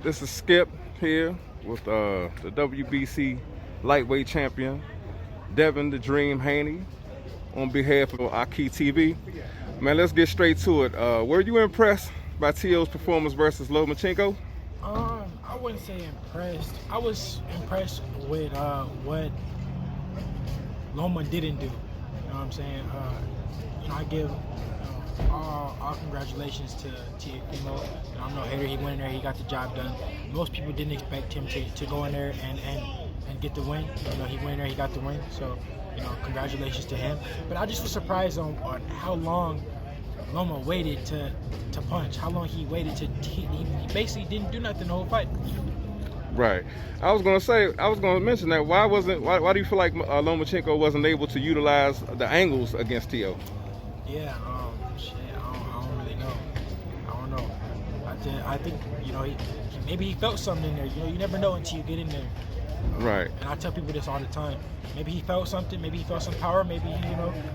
This is Skip here with the WBC lightweight champion, Devin the Dream Haney, on behalf of Akhi TV. Man, let's get straight to it. Were you impressed by Teo's performance versus Lomachenko? I wouldn't say impressed. I was impressed with what Loma didn't do. You know what I'm saying? I give all congratulations to Teofimo. I'm no hater. He went in there, he got the job done. Most people didn't expect him to go in there and get the win. He went in there, he got the win. So, congratulations to him. But I just was surprised on how long Loma waited to punch. How long he waited he basically didn't do nothing the whole fight. Right. I was gonna mention that. Why do you feel like Lomachenko wasn't able to utilize the angles against Teo? Yeah, I don't really know. I don't know. I think maybe he felt something in there. You never know until you get in there. Right. And I tell people this all the time. Maybe he felt something. Maybe he felt some power. Maybe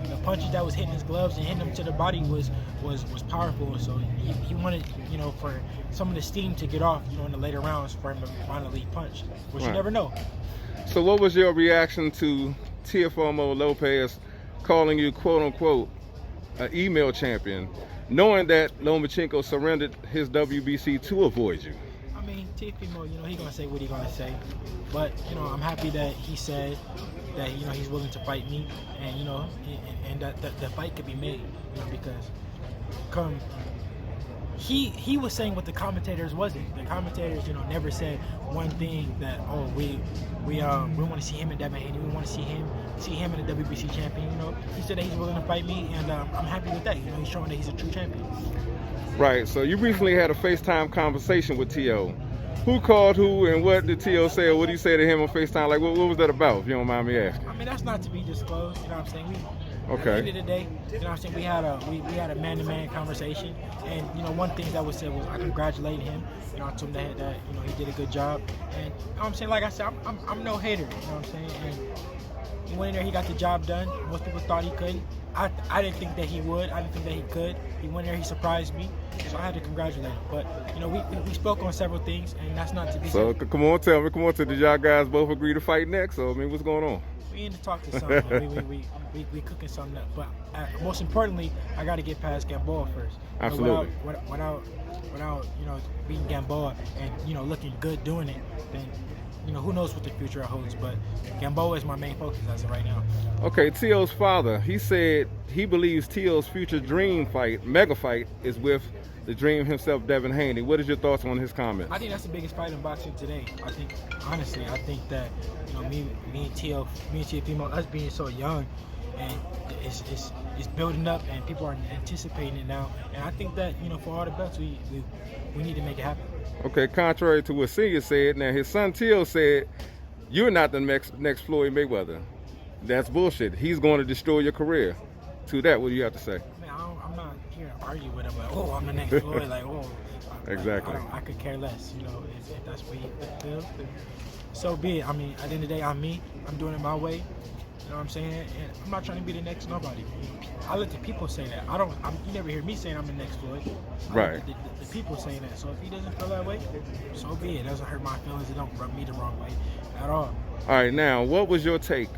the punches that was hitting his gloves and hitting him to the body was powerful. So he wanted for some of the steam to get off in the later rounds for him to finally punch, which you never know. So what was your reaction to Teofimo Lopez calling you quote unquote an email champion, knowing that Lomachenko surrendered his WBC to avoid you? I mean, Teofimo, he gonna say what he gonna say, but I'm happy that he said that he's willing to fight me, and that the fight could be made, because he was saying what the commentators wasn't. The commentators, never said one thing that we want to see him and Devin Haney. We want to see him in the WBC champion. He said that he's willing to fight me, and I'm happy with that. He's showing that he's a true champion. Right. So you recently had a FaceTime conversation with Teo. Who called who, and what did Teo say, or what did he say to him on FaceTime? Like, what was that about, if you don't mind me asking? I mean, that's not to be disclosed. You know what I'm saying? Okay. At the end of the day, what I'm saying, we had a man-to-man conversation, and one thing that was said was I congratulated him. I told him that he did a good job, and I'm saying, like I said, I'm no hater. You know what I'm saying? And he went in there, he got the job done. Most people thought he couldn't. I didn't think that he would. I didn't think that he could. He went in there, he surprised me, so I had to congratulate him. But we spoke on several things, and that's not to be. So come on, tell me. Did y'all guys both agree to fight next? So I mean, what's going on? We need to talk to something. we cooking something up. But most importantly, I got to get past Gamboa first. Absolutely. Without beating Gamboa and looking good doing it, then who knows what the future holds. But Gamboa is my main focus as of right now. Okay, Teo's father, he said he believes Teo's future dream fight, mega fight, is with the Dream himself, Devin Haney. What is your thoughts on his comments? I think that's the biggest fight in boxing today. I think that me and Teofimo, us being so young, and it's building up, and people are anticipating it now. And I think that for all the belts, we need to make it happen. Okay, contrary to what Senior said, now his son Teo said you're not the next Floyd Mayweather. That's bullshit. He's going to destroy your career. To that, what do you have to say? Man, I'm not here to argue with him. Like, I'm the next Floyd. Like, exactly. I could care less. If that's what he feels, so be it. I mean, at the end of the day, I'm me. I'm doing it my way. You know what I'm saying? And I'm not trying to be the next nobody. I let the people say that. You never hear me saying I'm the next Floyd. Right. The people saying that. So if he doesn't feel that way, so be it. It doesn't hurt my feelings. It don't rub me the wrong way at all. All right. Now, what was your take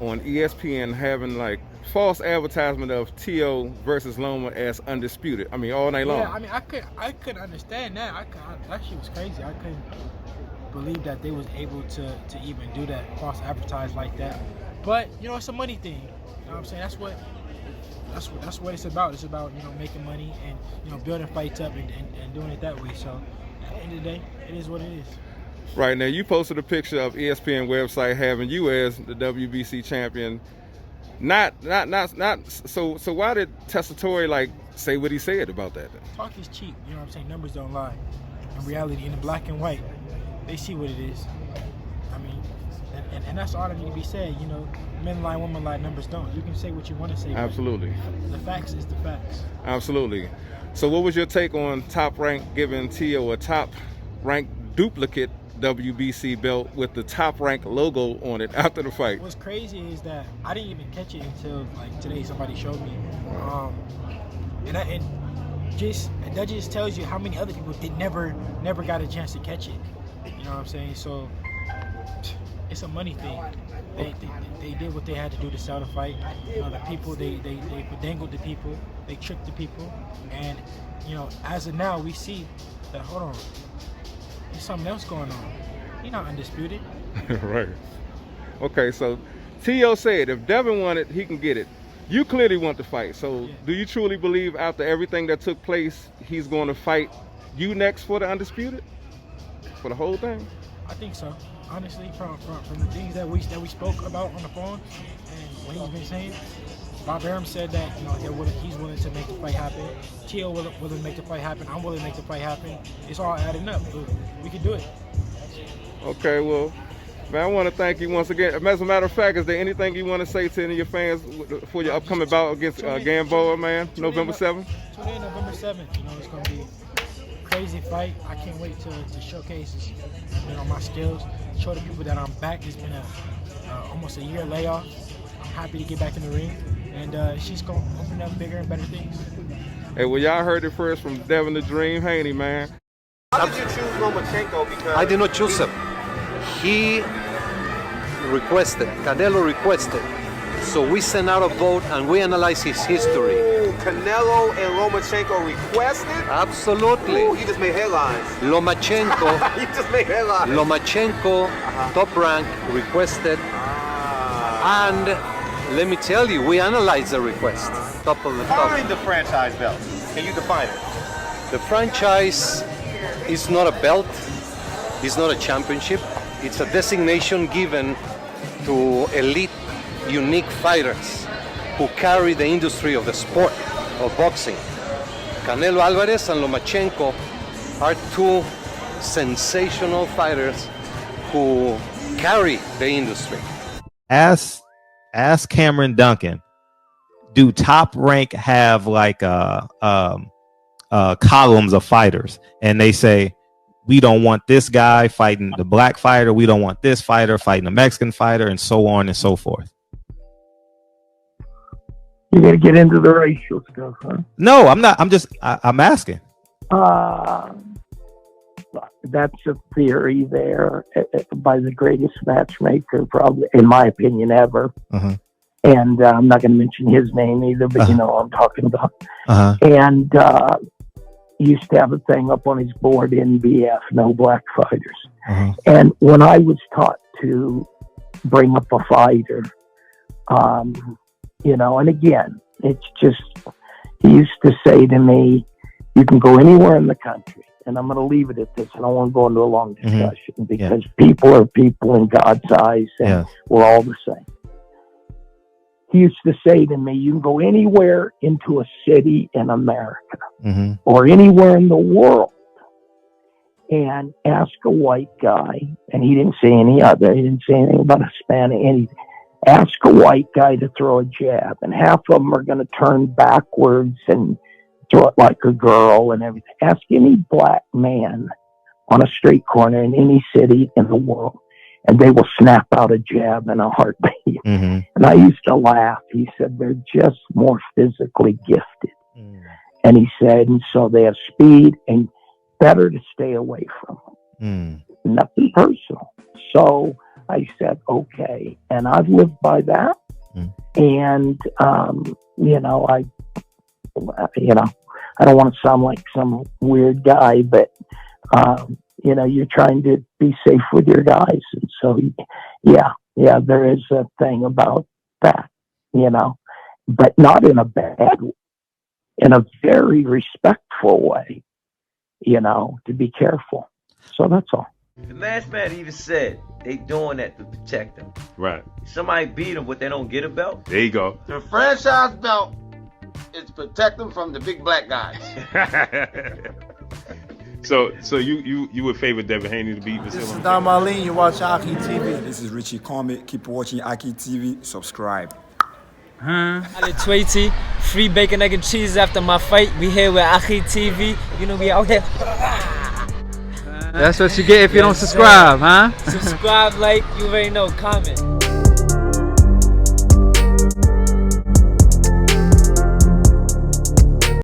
on ESPN having like false advertisement of Teo versus Loma as undisputed? I mean, all night long. Yeah. I mean, I couldn't understand that. That shit was crazy. I couldn't believe that they was able to even do that, false advertise like that. But it's a money thing. You know what I'm saying? That's what it's about. It's about making money and building fights up and doing it that way. So at the end of the day, it is what it is. Right. Now you posted a picture of ESPN website having you as the WBC champion. So why did Tessitore say what he said about that then? Talk is cheap. You know what I'm saying? Numbers don't lie. In reality, in the black and white, they see what it is. I mean, and that's all that need to be said. Men lie, women lie, numbers don't. You can say what you want to say. Absolutely. The facts is the facts. Absolutely. So what was your take on Top Rank giving Teo a Top Rank duplicate WBC belt with the Top Rank logo on it after the fight? What's crazy is that I didn't even catch it until today somebody showed me. And that just tells you how many other people never got a chance to catch it. You know what I'm saying? So it's a money thing. They did what they had to do to sell the fight. You know, the people they dangled the people, they tricked the people, and you know, as of now we see that hold on, there's something else going on. He's not undisputed. Right. Okay, so Tio said if Devin won it, he can get it. You clearly want the fight. So Yeah. do you truly believe after everything that took place, he's going to fight you next for the undisputed? For the whole thing? I think so. Honestly, from the things that we spoke about on the phone and what he's been saying, Bob Arum said that he's willing to make the fight happen. Tio willing to make the fight happen. I'm willing to make the fight happen. It's all adding up. We can do it. Okay, well, man, I want to thank you once again. As a matter of fact, is there anything you want to say to any of your fans for your upcoming bout against Gamboa, man, November 7th? Tune in November 7th. You know, it's going to be a crazy fight. I can't wait to showcase my skills, show the people that I'm back. It's been almost a year layoff. I'm happy to get back in the ring, and she's going to open up bigger and better things. Hey, well, y'all heard it first from Devin the Dream Haney, man. How did you choose Lomachenko? Because I did not choose him. He requested, Canelo requested. So we sent out a vote and we analyzed his history. Ooh, Canelo and Lomachenko requested? Absolutely. Ooh, you just made headlines. Lomachenko, You just made headlines. Lomachenko, top rank, requested. And let me tell you, we analyzed the request. Top of the top. Define the franchise belt. Can you define it? The franchise is not a belt, it's not a championship, it's a designation given to elite, unique fighters who carry the industry of the sport of boxing. Canelo Alvarez and Lomachenko are two sensational fighters who carry the industry. Ask Cameron Duncan, do Top Rank have like columns of fighters, and they say we don't want this guy fighting the black fighter, we don't want this fighter fighting the Mexican fighter, and so on and so forth? You got to get into the racial stuff, huh? No, I'm not. I'm asking. That's a theory there by the greatest matchmaker, probably, in my opinion, ever. Uh-huh. And I'm not going to mention his name either, but you know what I'm talking about. Uh-huh. And he used to have a thing up on his board, NBF, no black fighters. Uh-huh. And when I was taught to bring up a fighter, and again, it's just, he used to say to me, you can go anywhere in the country, and I'm going to leave it at this. I don't want to go into a long discussion because people are people in God's eyes, and we're all the same. He used to say to me, you can go anywhere into a city in America or anywhere in the world and ask a white guy, and he didn't say any other, he didn't say anything about Hispanic, anything. Ask a white guy to throw a jab, and half of them are going to turn backwards and throw it like a girl and everything. Ask any black man on a street corner in any city in the world, and they will snap out a jab in a heartbeat. And I used to laugh. He said, they're just more physically gifted. And he said, and so they have speed, and better to stay away from them. Nothing personal. So I said, okay. And I've lived by that. And, I don't want to sound like some weird guy, but, you're trying to be safe with your guys. And so, there is a thing about that, but not in a bad way, in a very respectful way, to be careful. So that's all. The masked man even said they doing that to protect him. Right. Somebody beat him, but they don't get a belt. There you go. The franchise belt is protect them from the big black guys. So you would favor Devin Haney to beat Mr. This is Don Marlene. You watch Akhi TV. This is Richie Comet. Keep watching Akhi TV. Subscribe. Twitty, free bacon, egg, and cheese after my fight. We here with Akhi TV. We out here. That's what you get if you don't subscribe, huh? Subscribe, like, you already know, comment.